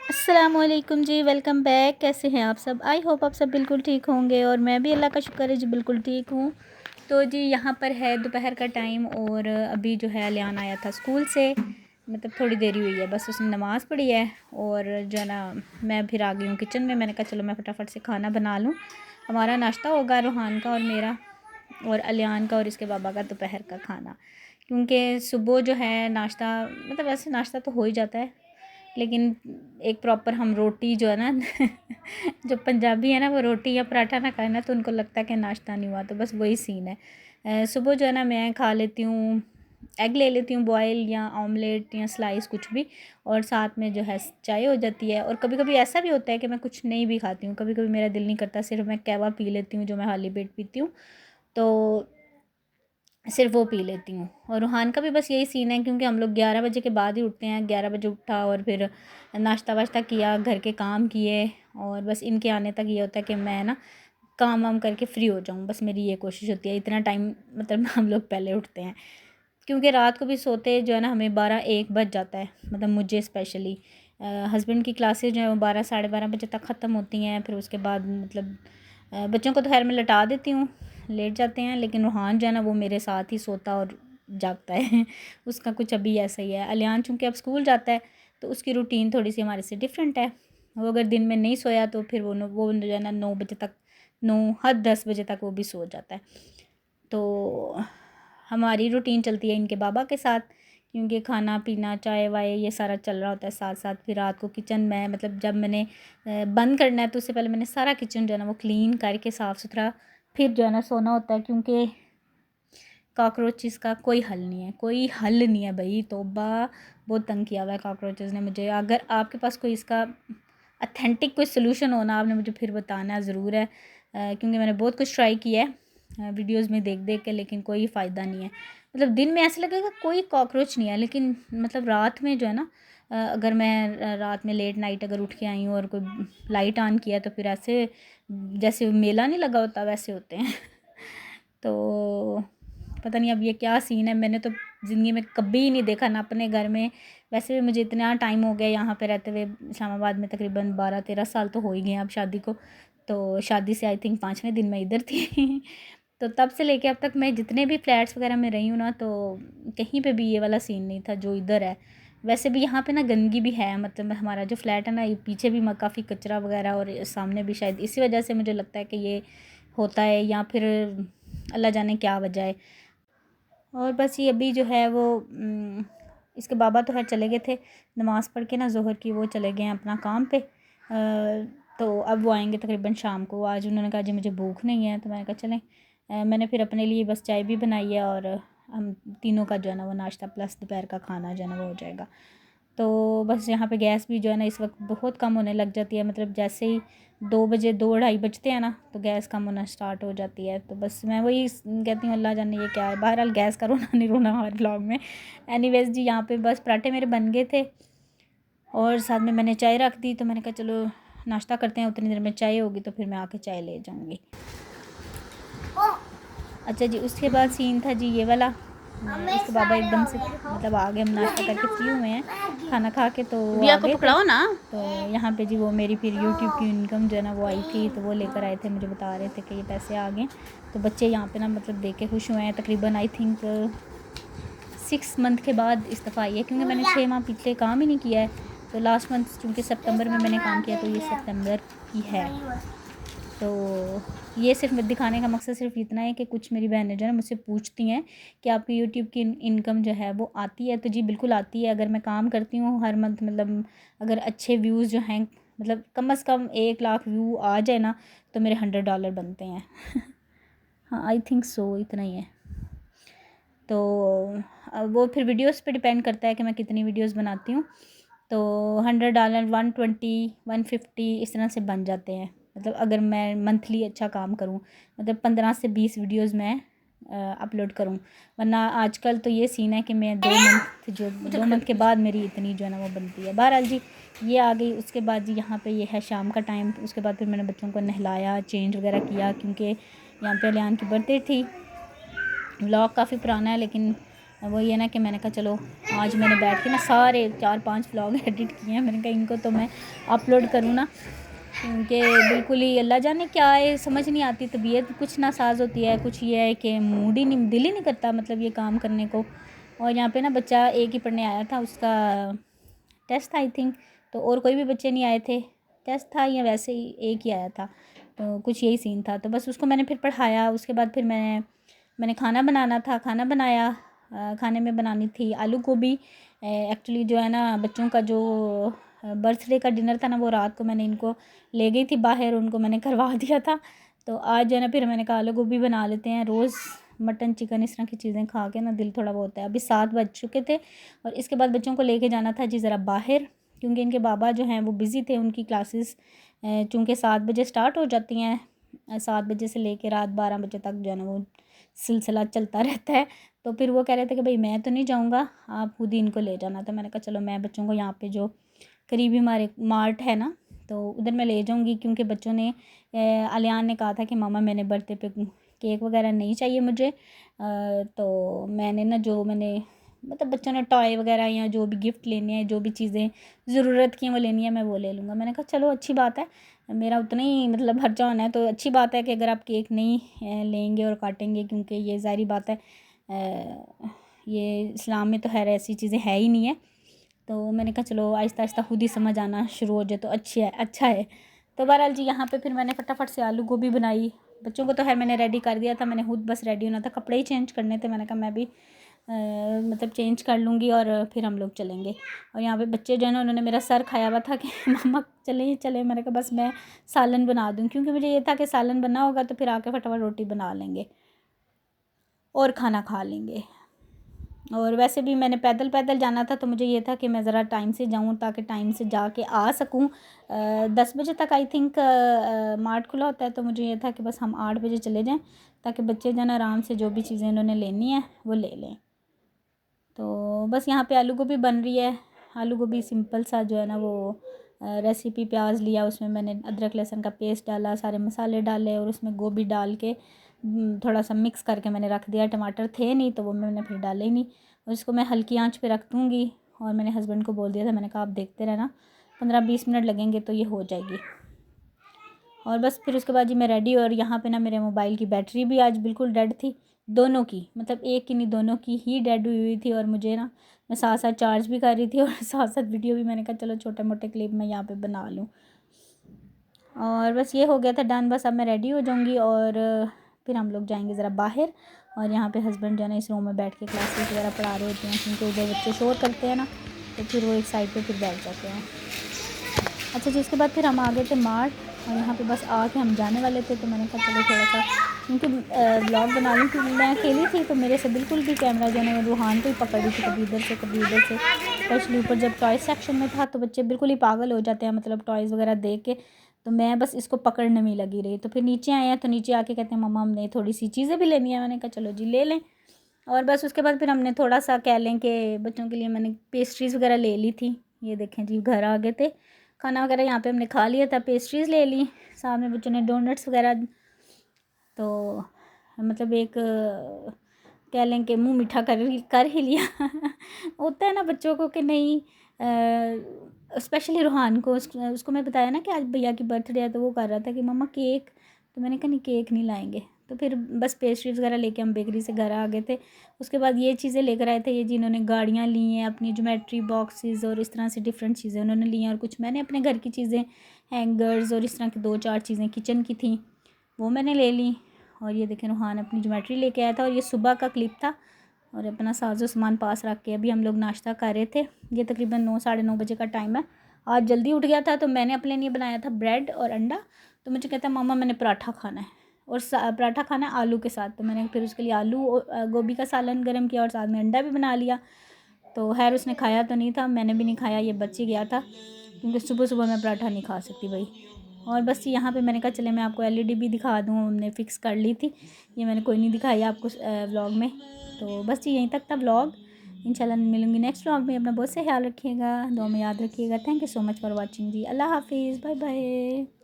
अस्सलामुअलैकुम जी, welcome back. कैसे हैं आप सब? आई होप आप सब बिल्कुल ठीक होंगे और मैं भी अल्लाह का शुक्र है जी बिल्कुल ठीक हूँ। तो जी यहाँ पर है दोपहर का टाइम और अभी जो है अलियान आया था स्कूल से, मतलब थोड़ी देरी हुई है, बस उसने नमाज़ पढ़ी है और जो है ना मैं फिर आ गई हूँ किचन में। मैंने कहा चलो मैं फटाफट से खाना बना लूँ, हमारा नाश्ता होगा रूहान का और मेरा और अलियान का और इसके बाबा का दोपहर का खाना। क्योंकि सुबह जो है नाश्ता, मतलब वैसे नाश्ता तो हो ही जाता है, लेकिन एक प्रॉपर हम रोटी जो है ना जो पंजाबी है ना, वो रोटी या पराठा ना खाए ना तो उनको लगता है कि नाश्ता नहीं हुआ। तो बस वही सीन है। सुबह जो है ना मैं खा लेती हूँ, एग ले लेती हूँ बॉयल या ऑमलेट या स्लाइस कुछ भी, और साथ में जो है चाय हो जाती है। और कभी कभी ऐसा भी होता है कि मैं कुछ नहीं भी खाती हूँ, कभी कभी मेरा दिल नहीं करता, सिर्फ मैं कहवा पी लेती हूँ जो मैं खाली पेट पीती हूँ, तो सिर्फ वो पी लेती हूँ। और रूहान का भी बस यही सीन है, क्योंकि हम लोग 11 बजे के बाद ही उठते हैं। 11 बजे उठा और फिर नाश्ता वाश्ता किया, घर के काम किए, और बस इनके आने तक ये होता है कि मैं ना काम वाम करके फ्री हो जाऊँ। बस मेरी ये कोशिश होती है, इतना टाइम मतलब हम लोग पहले उठते हैं, क्योंकि रात को भी सोते जो है ना हमें 12-1 बज जाता है, मतलब मुझे स्पेशली। हस्बैंड की क्लासेस जो है वो 12-12:30 बजे तक ख़त्म होती हैं। फिर उसके बाद मतलब बच्चों को तो खैर मैं लटा देती हूँ, लेट जाते हैं, लेकिन रूहान जो है ना वो मेरे साथ ही सोता और जागता है उसका कुछ अभी ऐसा ही है। अलियान चूँकि अब स्कूल जाता है तो उसकी रूटीन थोड़ी सी हमारे से डिफरेंट है। वो अगर दिन में नहीं सोया तो फिर वो जो है ना 9 बजे तक, 9 हद 10 बजे तक वो भी सो जाता है। तो हमारी रूटीन चलती है इनके बाबा के साथ, क्योंकि खाना पीना चाय वाय ये सारा चल रहा होता है साथ साथ। फिर रात को किचन में मतलब जब मैंने बंद करना है तो उससे पहले मैंने सारा किचन जो है ना वो क्लीन करके साफ़ सुथरा फिर जो है ना सोना होता है, क्योंकि कॉकरोचेस का कोई हल नहीं है, कोई हल नहीं है भाई। तौबा, बहुत तंग किया हुआ है कॉकरोचेस ने मुझे। अगर आपके पास कोई इसका अथेंटिक कोई सोल्यूशन होना, आपने मुझे फिर बताना ज़रूर है, क्योंकि मैंने बहुत कुछ ट्राई किया है वीडियोस में देख देख के, लेकिन कोई फ़ायदा नहीं है। मतलब दिन में ऐसा लगेगा कोई कॉकरोच नहीं है, लेकिन मतलब रात में जो है ना अगर मैं रात में लेट नाइट अगर उठ के आई हूँ और कोई लाइट ऑन किया तो फिर ऐसे जैसे मेला नहीं लगा होता वैसे होते हैं तो पता नहीं अब ये क्या सीन है। मैंने तो ज़िंदगी में कभी नहीं देखा ना अपने घर में। वैसे भी मुझे इतना टाइम हो गया यहाँ पे रहते हुए, इस्लामाबाद में तकरीबन 12-13 साल तो हो ही गए हैं अब शादी को। तो शादी से आई थिंक 5वें दिन मैं इधर थी तो तब से लेके अब तक मैं जितने भी फ्लैट्स वगैरह में रही हूँ ना, तो कहीं पे भी ये वाला सीन नहीं था जो इधर है। वैसे भी यहाँ पे ना गंदगी भी है, मतलब हमारा जो फ्लैट है ना, ये पीछे भी काफ़ी कचरा वगैरह और सामने भी, शायद इसी वजह से मुझे लगता है कि ये होता है, या फिर अल्लाह जाने क्या वजह है। और बस ये अभी जो है वो इसके बाबा तो खैर चले गए थे नमाज़ पढ़ के ना ज़ोहर की, वो चले गए हैं अपना काम पे। तो अब वो आएंगे तकरीबन शाम को। आज उन्होंने कहा जी मुझे भूख नहीं है, तो मैंने कहा चलें। मैंने फिर अपने लिए बस चाय भी बनाई है, और हम तीनों का जो है ना वो नाश्ता प्लस दोपहर का खाना जो है ना वो हो जाएगा। तो बस यहाँ पे गैस भी जो है ना इस वक्त बहुत कम होने लग जाती है, मतलब जैसे ही 2 बजे 2-2:30 बजते हैं ना तो गैस कम होना स्टार्ट हो जाती है। तो बस मैं वही कहती हूँ अल्लाह जाने ये क्या है। बहरहाल गैस का रोना नहीं रोना हर ब्लॉग में। एनीवेज जी यहाँ पे बस पराठे मेरे बन गए थे और साथ में मैंने चाय रख दी, तो मैंने कहा चलो नाश्ता करते हैं, उतनी देर में चाय होगी तो फिर मैं आके चाय ले जाऊँगी। अच्छा जी, उसके बाद सीन था जी ये वाला। इसके बाबा एकदम से मतलब आ गए, हम नाश्ता करके फ्री हुए हैं खाना खा के, तो वो बिया आ को गए थे। पकड़ाओ ना। तो यहाँ पे जी वो मेरी फिर यूट्यूब की इनकम जो है ना वो आई थी, तो वो लेकर आए थे, मुझे बता रहे थे कि ये पैसे आ गए। तो बच्चे यहाँ पे ना मतलब देख के खुश हुए हैं। तकरीबन आई थिंक 6 मंथ के बाद इस दफ़ा आई है, क्योंकि मैंने 6 माह पिछले काम ही नहीं किया है। तो लास्ट मंथ चूँकि सितंबर में मैंने काम किया, तो ये सितंबर की है। तो ये सिर्फ दिखाने का मकसद सिर्फ इतना है कि कुछ मेरी बहनें जो है ना मुझसे पूछती हैं कि आपकी यूट्यूब की इनकम जो है वो आती है। तो जी बिल्कुल आती है। अगर मैं काम करती हूँ हर मंथ, मतलब अगर अच्छे व्यूज़ जो हैं, मतलब कम से कम 1 लाख व्यू आ जाए ना, तो मेरे $100 बनते हैं हाँ आई थिंक सो इतना ही है। तो वो फिर वीडियोस पे डिपेंड करता है कि मैं कितनी वीडियोस बनाती हूँ। तो $100 120 150 इस तरह से बन जाते हैं, मतलब अगर मैं मंथली अच्छा काम करूँ, मतलब 15 से 20 वीडियोस मैं अपलोड करूँ। वरना आजकल तो ये सीन है कि मैं 2 मंथ के बाद मेरी इतनी जो है ना वो बनती है। बहरहाल जी ये आ गई। उसके बाद जी यहाँ पे ये है शाम का टाइम। उसके बाद फिर मैंने बच्चों को नहलाया, चेंज वगैरह किया, क्योंकि यहाँ पे अलियान की बर्थडे थी। व्लॉग काफ़ी पुराना है, लेकिन वो ये ना कि मैंने कहा चलो आज मैंने बैठ के ना सारे 4-5 व्लॉग एडिट किए हैं। मैंने कहा इनको तो मैं अपलोड करूँ ना, क्योंकि बिल्कुल ही अल्लाह जाने क्या है, समझ नहीं आती, तबीयत कुछ नासाज होती है, कुछ ये है कि मूड ही नहीं, दिल ही नहीं करता मतलब ये काम करने को। और यहाँ पे ना बच्चा एक ही पढ़ने आया था, उसका टेस्ट था आई थिंक, तो और कोई भी बच्चे नहीं आए थे, टेस्ट था या वैसे ही एक ही आया था, तो कुछ यही सीन था। तो बस उसको मैंने फिर पढ़ाया। उसके बाद फिर मैंने खाना बनाना था, खाना बनाया। खाने में बनानी थी आलू गोभी। एक्चुअली जो है ना बच्चों का जो बर्थडे का डिनर था ना, वो रात को मैंने इनको ले गई थी बाहर, उनको मैंने करवा दिया था। तो आज जो है ना फिर मैंने कहा आलू गोभी बना लेते हैं। रोज़ मटन चिकन इस तरह की चीज़ें खा के ना दिल थोड़ा वो होता है। अभी 7 बज चुके थे और इसके बाद बच्चों को लेके जाना था जी ज़रा बाहर, क्योंकि इनके बाबा जो हैं वो बिज़ी थे। उनकी क्लासेस चूँकि 7 बजे स्टार्ट हो जाती हैं, 7 बजे से लेके रात 12 बजे तक जो है ना वो सिलसिला चलता रहता है। तो फिर वो कह रहे थे कि भाई मैं तो नहीं जाऊँगा, आप खुद ही इनको ले जाना। तो मैंने कहा चलो मैं बच्चों को यहाँ पे जो करीबी हमारे मार्ट है ना, तो उधर मैं ले जाऊँगी, क्योंकि बच्चों ने अलियान ने कहा था कि मामा मैंने बर्थडे पे केक वगैरह नहीं चाहिए मुझे। तो मैंने ना जो मैंने मतलब बच्चों ने टॉय वगैरह या जो भी गिफ्ट लेने हैं, जो भी चीज़ें ज़रूरत की हैं वो लेनी है, मैं वो ले लूँगा। मैंने कहा चलो अच्छी बात है, मेरा उतना ही मतलब खर्चा होना है, तो अच्छी बात है कि अगर आप केक नहीं लेंगे और काटेंगे, क्योंकि ये ज़ाहिर बात है ये इस्लाम में तो खैर ऐसी चीज़ें है ही नहीं है। तो मैंने कहा चलो आहिस्ता आहिस्ता खुद ही समझ आना शुरू हो जाए तो अच्छा है। तो बहरहाल जी यहाँ पे फिर मैंने फटाफट से आलू गोभी बनाई। बच्चों को तो खैर मैंने रेडी कर दिया था, मैंने खुद बस रेडी होना था, कपड़े ही चेंज करने थे। मैंने कहा मैं भी मतलब चेंज कर लूँगी और फिर हम लोग चलेंगे। और यहाँ पे बच्चे जो है ना उन्होंने मेरा सर खाया हुआ था कि मम्मा चले। मैंने कहा बस मैं सालन बना दूँ, क्योंकि मुझे ये था कि सालन बना होगा तो फिर आके फटाफट रोटी बना लेंगे और खाना खा लेंगे। और वैसे भी मैंने पैदल पैदल जाना था, तो मुझे ये था कि मैं ज़रा टाइम से जाऊँ ताकि टाइम से जाके आ सकूँ। 10 बजे तक आई थिंक मार्ट खुला होता है, तो मुझे ये था कि बस हम 8 बजे चले जाएं, ताकि बच्चे जो है ना आराम से जो भी चीज़ें इन्होंने लेनी है वो ले लें। तो बस यहाँ पे आलू गोभी बन रही है। आलू गोभी सिंपल सा जो है ना वो रेसिपी, प्याज लिया, उसमें मैंने अदरक लहसुन का पेस्ट डाला, सारे मसाले डाले और उसमें गोभी डाल के थोड़ा सा मिक्स करके मैंने रख दिया। टमाटर थे नहीं तो वो मैंने फिर डाले ही नहीं। उसको मैं हल्की आंच पे रख दूँगी। और मैंने हस्बैंड को बोल दिया था, मैंने कहा आप देखते रहना, 15-20 मिनट लगेंगे तो ये हो जाएगी। और बस फिर उसके बाद जी मैं रेडी। और यहाँ पे ना मेरे मोबाइल की बैटरी भी आज बिल्कुल डेड थी, दोनों की, मतलब एक की नहीं दोनों की ही डेड हुई थी। और मुझे ना मैं साथ साथ चार्ज भी कर रही थी और साथ साथ वीडियो भी। मैंने कहा चलो छोटे मोटे क्लिप मैं यहाँ पे बना लूँ। और बस ये हो गया था डन। बस अब मैं रेडी हो जाऊँगी और फिर हम लोग जाएंगे ज़रा बाहर। और यहाँ पे हस्बैंड जो है ना इस रूम में बैठ के क्लासेस वगैरह पढ़ा रहे होते हैं, क्योंकि उधर बच्चे शोर करते हैं ना, तो फिर वो एक साइड पे फिर बैठ जाते हैं। अच्छा जी, उसके बाद फिर हम आ गए थे मार्ट। और यहाँ पे बस आके हम जाने वाले थे, तो मैंने कहा चलो थोड़ा सा क्योंकि व्लॉग बना रही थी, मैं अकेली थी, तो मेरे से बिल्कुल भी कैमरा जो है रूहान को ही पकड़ रही थी, कभी इधर से कभी उधर से। स्पेशली ऊपर जब टॉय सेक्शन में था तो बच्चे बिल्कुल ही पागल हो जाते हैं, मतलब टॉयज़ वगैरह देख के। तो मैं बस इसको पकड़ने में लगी रही। तो फिर नीचे आए हैं, तो नीचे आके कहते हैं मम्मा हमने थोड़ी सी चीज़ें भी लेनी है। मैंने कहा चलो जी ले लें। और बस उसके बाद फिर हमने थोड़ा सा कह लें कि बच्चों के लिए मैंने पेस्ट्रीज़ वगैरह ले ली थी। ये देखें जी, घर आ गए थे, खाना वगैरह यहाँ पे हमने खा लिया था, पेस्ट्रीज़ ले ली, साथ में बच्चों ने डोनट्स वगैरह। तो मतलब एक कह लें कि मुंह मीठा कर ही लिया। होता है ना बच्चों को कि नहीं, स्पेशली रूहान को, उसको मैं बताया ना कि आज भैया की बर्थडे है, तो वो कर रहा था कि मम्मा केक। तो मैंने कहा नहीं केक नहीं लाएंगे। तो फिर बस पेस्ट्रीज़ वगैरह लेके हम बेकरी से घर आ गए थे। उसके बाद ये चीज़ें लेकर आए थे, ये जिन्होंने गाड़ियाँ ली हैं, अपनी ज्योमेट्री बॉक्सेस और इस तरह से डिफरेंट चीज़ें उन्होंने ली हैं। और कुछ मैंने अपने घर की चीज़ें, हैंगर्स और इस तरह की 2-4 चीज़ें किचन की थी, वो मैंने ले ली। और ये देखें रूहान अपनी ज्योमेट्री लेके आया था। और ये सुबह का क्लिप था। और अपना साजो सामान पास रख के अभी हम लोग नाश्ता कर रहे थे। ये तकरीबन 9-9:30 बजे का टाइम है। आज जल्दी उठ गया था, तो मैंने अपने लिए बनाया था ब्रेड और अंडा। तो मुझे कहता है मामा मैंने पराठा खाना है, और पराठा खाना है आलू के साथ। तो मैंने फिर उसके लिए आलू गोभी का सालन गर्म किया और साथ में अंडा भी बना लिया। तो खैर उसने खाया तो नहीं था, मैंने भी नहीं खाया, ये बच ही गया था, क्योंकि सुबह सुबह मैं पराठा नहीं खा सकती भाई। और बस यहाँ पे मैंने कहा चले मैं आपको एलईडी भी दिखा दूँ, हमने फ़िक्स कर ली थी, ये मैंने कोई नहीं दिखाई आपको व्लॉग में। तो बस ये यहीं तक था व्लॉग। इंशाल्लाह मिलूँगी नेक्स्ट व्लॉग में। अपना बहुत से ख्याल रखिएगा, दुआ में याद रखिएगा। Thank you so much for watching जी। अल्लाह हाफिज़, बाय बाय।